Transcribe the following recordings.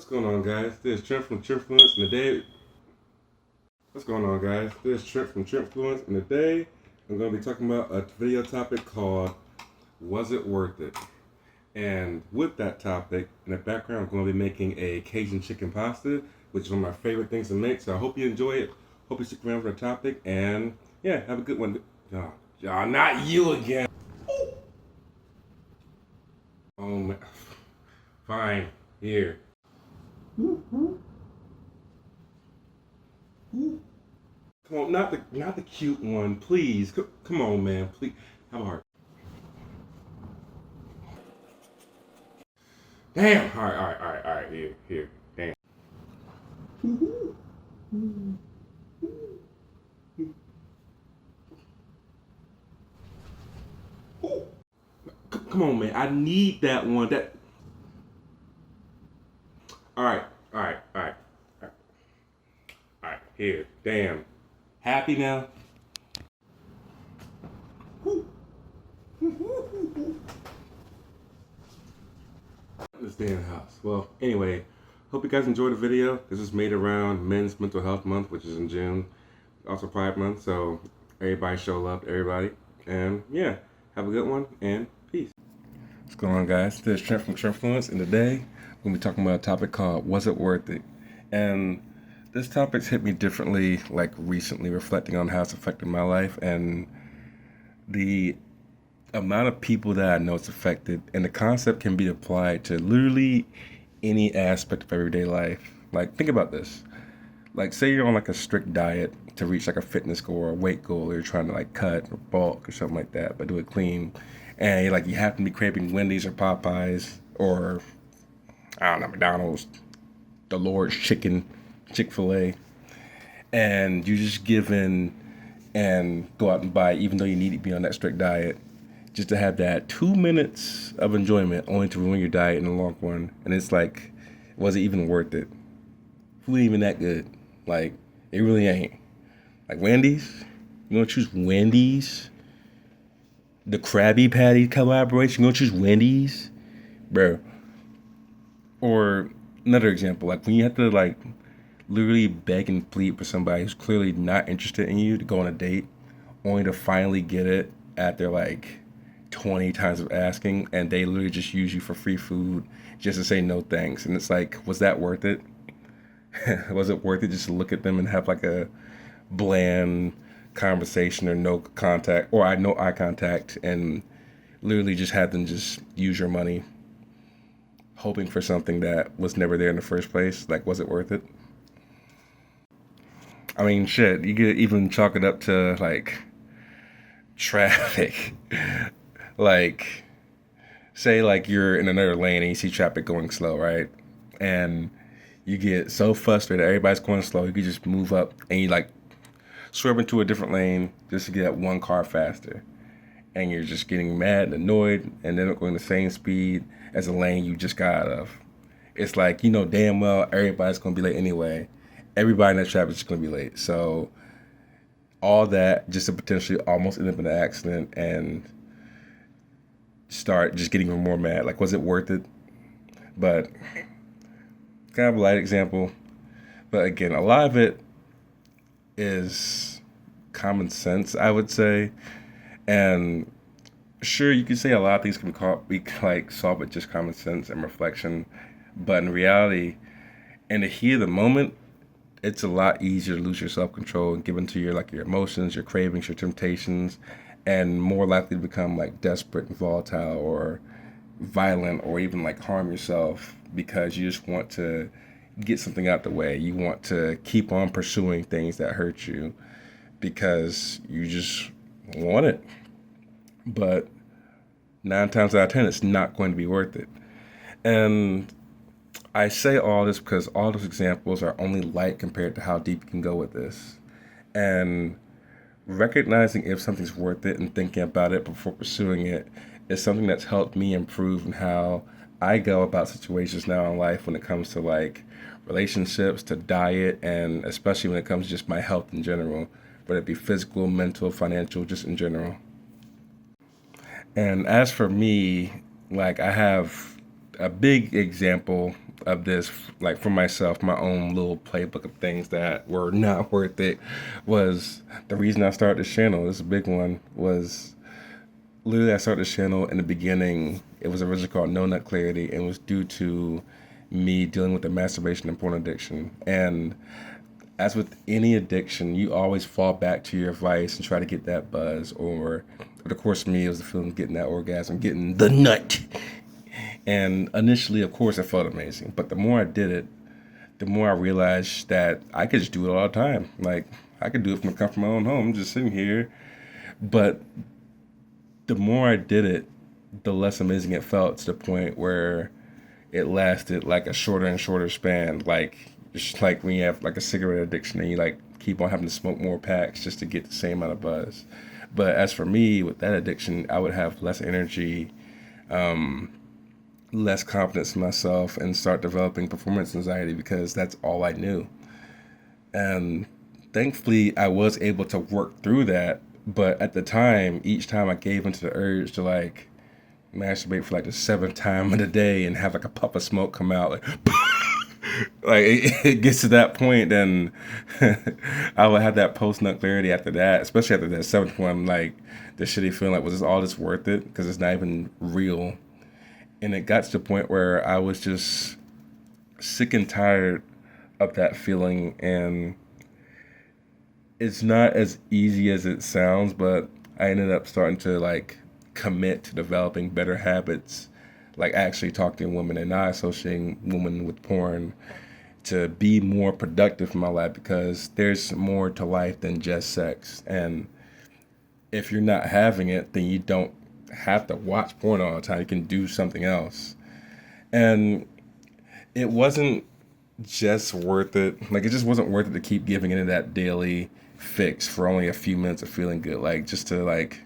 What's going on, guys? This is Trent from Trentfluence, and today, what's going on, guys? This is Trent from Trentfluence, and today I'm going to be talking about a video topic called "Was It Worth It?" And with that topic in the background, I'm going to be making a Cajun chicken pasta, which is one of my favorite things to make. So I hope you enjoy it. Hope you stick around for the topic, and yeah, have a good one. Y'all, not you again. Oh man. Fine. Here. Come on, not the cute one, please. Come on, man, please. Have a heart. Damn. All right. Here. Damn. Come on, man. I need that one. That. All right. Here. Damn. Happy now? This damn house. Well, anyway, hope you guys enjoyed the video. This is made around Men's Mental Health Month, which is in June. Also Pride Month, so everybody show love to everybody. And yeah, have a good one, and peace. What's going on, guys? This is Trent from Trentfluence, and today we're going to be talking about a topic called "Was It Worth It?" And this topic's hit me differently, like recently, reflecting on how it's affected my life and the amount of people that I know it's affected. And the concept can be applied to literally any aspect of everyday life. Like, think about this. Like, say you're on like a strict diet to reach like a fitness goal or a weight goal, or you're trying to like cut or bulk or something like that, but do it clean. And you happen to be craving Wendy's or Popeyes or, I don't know, McDonald's, the Lord's Chicken, Chick-fil-A, and you just give in and go out and buy, even though you need to be on that strict diet, just to have that 2 minutes of enjoyment, only to ruin your diet in the long run. And it's like, was it even worth it? Food ain't even that good. Like, it really ain't. Like Wendy's, you gonna choose Wendy's? The Krabby Patty collaboration, you gonna choose Wendy's? Bro. Or another example, like when you have to like literally beg and plead for somebody who's clearly not interested in you to go on a date, only to finally get it after like 20 times of asking, and they literally just use you for free food just to say no thanks. And it's like, was that worth it? Was it worth it just to look at them and have like a bland conversation or no contact, or no eye contact, and literally just have them just use your money, hoping for something that was never there in the first place? Like, was it worth it? I mean, shit, you could even chalk it up to like traffic. Like, say like you're in another lane and you see traffic going slow, right? And you get so frustrated, everybody's going slow, you could just move up and you like swerve into a different lane just to get that one car faster. And you're just getting mad and annoyed, and then going the same speed as the lane you just got out of. It's like, you know damn well everybody's gonna be late anyway. Everybody in that traffic is gonna be late. So all that just to potentially almost end up in an accident and start just getting even more mad. Like, was it worth it? But kind of a light example. But again, a lot of it is common sense, I would say. And sure, you could say a lot of things can be like solved with just common sense and reflection. But in reality, in the heat of the moment, it's a lot easier to lose your self-control and give into your your emotions, your cravings, your temptations, and more likely to become like desperate and volatile or violent, or even like harm yourself because you just want to get something out the way. You want to keep on pursuing things that hurt you because you just want it. But 9 times out of 10, it's not going to be worth it. And I say all this because all those examples are only light compared to how deep you can go with this. And recognizing if something's worth it and thinking about it before pursuing it is something that's helped me improve in how I go about situations now in life when it comes to like relationships, to diet, and especially when it comes to just my health in general, whether it be physical, mental, financial, just in general. And as for me, like I have a big example of this, like for myself, my own little playbook of things that were not worth it, was the reason I started this channel. This big one was literally I started this channel in the beginning. It was originally called No Nut Clarity, and it was due to me dealing with the masturbation and porn addiction. And as with any addiction, you always fall back to your vice and try to get that buzz. Or, of course, for me, it was the feeling of getting that orgasm, getting the nut. And initially, of course, it felt amazing. But the more I did it, the more I realized that I could just do it all the time. Like, I could do it from the comfort of my own home, just sitting here. But the more I did it, the less amazing it felt, to the point where it lasted like a shorter and shorter span. Like, it's like when you have like a cigarette addiction and you like keep on having to smoke more packs just to get the same amount of buzz. But as for me, with that addiction, I would have less energy, less confidence in myself, and start developing performance anxiety because that's all I knew. And thankfully, I was able to work through that. But at the time, each time I gave into the urge to like masturbate for like the seventh time of the day and have like a puff of smoke come out, like, like it gets to that point, then I would have that post nut clarity after that, especially after that seventh one, like the shitty feeling like, was this all this worth it? Because it's not even real. And it got to the point where I was just sick and tired of that feeling. And it's not as easy as it sounds, but I ended up starting to like commit to developing better habits, like actually talking to women and not associating women with porn, to be more productive in my life, because there's more to life than just sex. And if you're not having it, then you don't have to watch porn all the time. You can do something else. And it wasn't just worth it. Like, it just wasn't worth it to keep giving into that daily fix for only a few minutes of feeling good. Like, just to like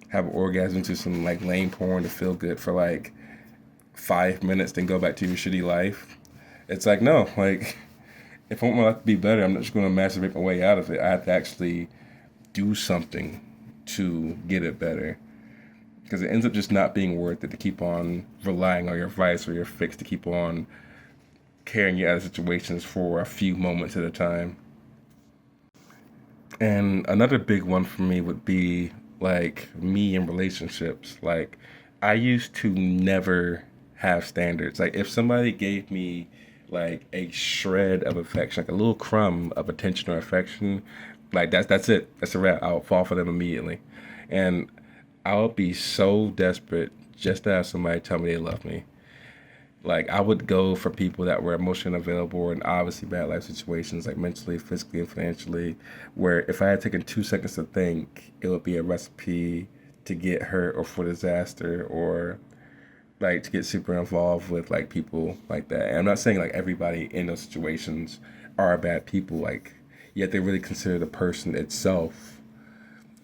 have an orgasm to some like lame porn to feel good for like 5 minutes, then go back to your shitty life. It's like, no, like, if I want my life to be better, I'm not just going to masturbate my way out of it. I have to actually do something to get it better. Because it ends up just not being worth it to keep on relying on your vice or your fix to keep on carrying you out of situations for a few moments at a time. And another big one for me would be like me in relationships. Like, I used to never have standards. Like, if somebody gave me like a shred of affection, like a little crumb of attention or affection, like that's it. That's a wrap. I'll fall for them immediately. And I'll be so desperate just to have somebody tell me they love me. Like, I would go for people that were emotionally unavailable and obviously bad life situations, like mentally, physically, and financially, where if I had taken 2 seconds to think, it would be a recipe to get hurt or for disaster, or like to get super involved with like people like that. And I'm not saying like everybody in those situations are bad people, like, yet they really consider the person itself,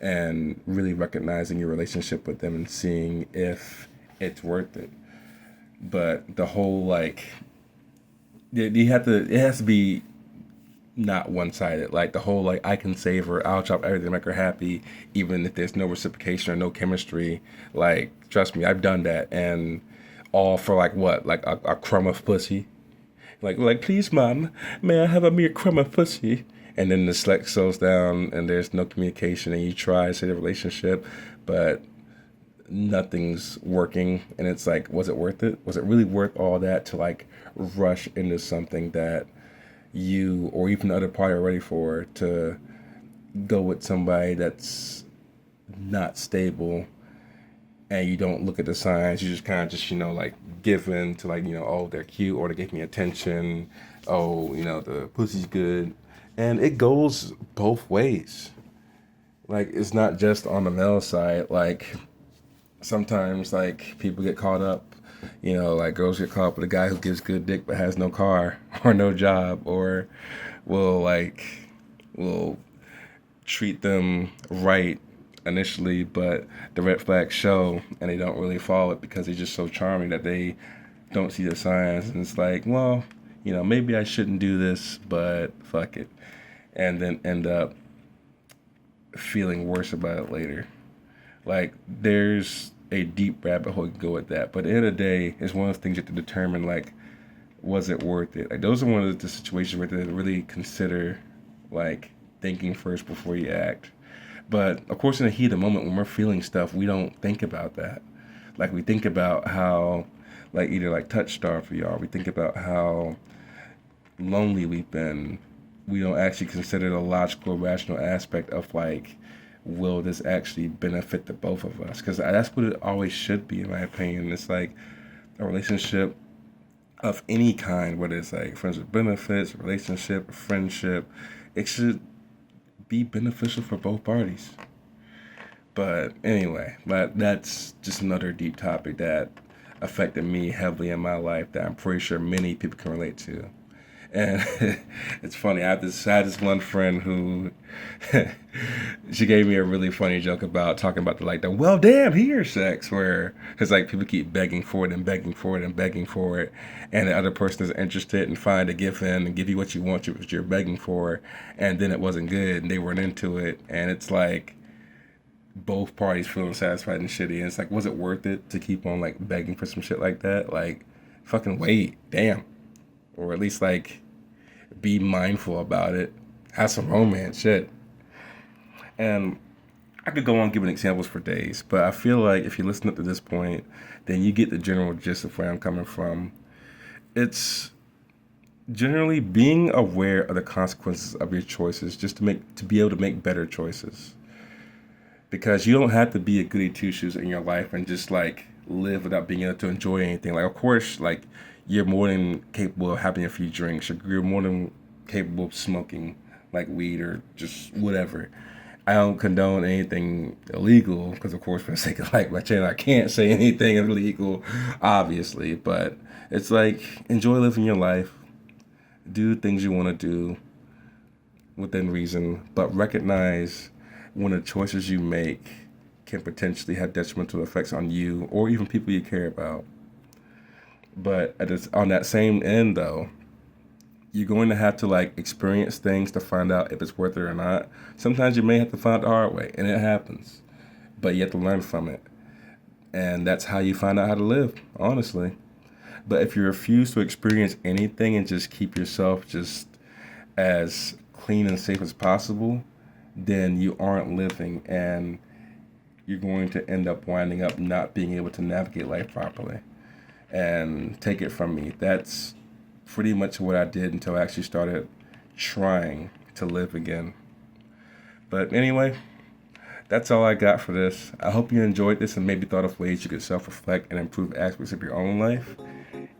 and really recognizing your relationship with them and seeing if it's worth it. But the whole like, you have to, it has to be not one-sided. Like, the whole like, I can save her, I'll drop everything to make her happy, even if there's no reciprocation or no chemistry. Like, trust me, I've done that, and all for like what, like a crumb of pussy. Like, please, mom, may I have a mere crumb of pussy? And then the select slows down, and there's no communication, and you try to save the relationship, but nothing's working. And it's like, was it worth it? Was it really worth all that to like rush into something that you or even the other party are ready for, to go with somebody that's not stable, and you don't look at the signs? You just kind of just, like, give in to like, oh, they're cute, or they give me attention, oh, the pussy's good. And it goes both ways. Like, it's not just on the male side. Like, sometimes like people get caught up, like girls get caught up with a guy who gives good dick but has no car or no job, or will treat them right initially, but the red flags show and they don't really follow it because he's just so charming that they don't see the signs. And it's like, well, maybe I shouldn't do this, but fuck it. And then end up feeling worse about it later. Like, there's a deep rabbit hole you can go with that. But at the end of the day, it's one of those things you have to determine, like was it worth it? Like, those are one of the situations where they really consider, like, thinking first before you act. But of course, in the heat of the moment, when we're feeling stuff, we don't think about that. Like, we think about how, like, either like touchstar for y'all, we think about how lonely we've been. We don't actually consider the logical, rational aspect of, like, will this actually benefit the both of us? Because that's what it always should be, in my opinion. It's like a relationship of any kind, whether it's like friends with benefits, relationship, friendship, it should be beneficial for both parties. But anyway, that's just another deep topic that affected me heavily in my life that I'm pretty sure many people can relate to. And it's funny, I had this one friend who, she gave me a really funny joke about talking about the well damn here sex, where it's like people keep begging for it and begging for it and begging for it, and the other person is interested and fine to give in and give you what you want, what you're begging for, and then it wasn't good and they weren't into it, and it's like both parties feeling satisfied and shitty, and it's like, was it worth it to keep on like begging for some shit like that? Like, fucking wait, damn. Or at least, like, be mindful about it. Have some romance, shit. And I could go on giving examples for days, but I feel like if you listen up to this point, then you get the general gist of where I'm coming from. It's generally being aware of the consequences of your choices, just to be able to make better choices. Because you don't have to be a goody two-shoes in your life and just, like, live without being able to enjoy anything. Like, of course, like, you're more than capable of having a few drinks. You're more than capable of smoking, like weed or just whatever. I don't condone anything illegal because, of course, for the sake of, like, my channel, I can't say anything illegal, obviously. But it's like, enjoy living your life. Do things you want to do within reason. But recognize when the choices you make can potentially have detrimental effects on you or even people you care about. But on that same end, though, you're going to have to, like, experience things to find out if it's worth it or not. Sometimes you may have to find it the hard way, and it happens. But you have to learn from it. And that's how you find out how to live, honestly. But if you refuse to experience anything and just keep yourself just as clean and safe as possible, then you aren't living, and you're going to end up winding up not being able to navigate life properly. And take it from me, that's pretty much what I did until I actually started trying to live again. But anyway, that's all I got for this. I hope you enjoyed this and maybe thought of ways you could self-reflect and improve aspects of your own life.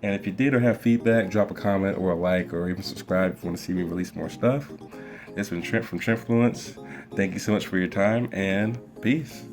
And if you did or have feedback, drop a comment or a like or even subscribe if you want to see me release more stuff. This has been Trent from Trentfluence. Thank you so much for your time, and peace.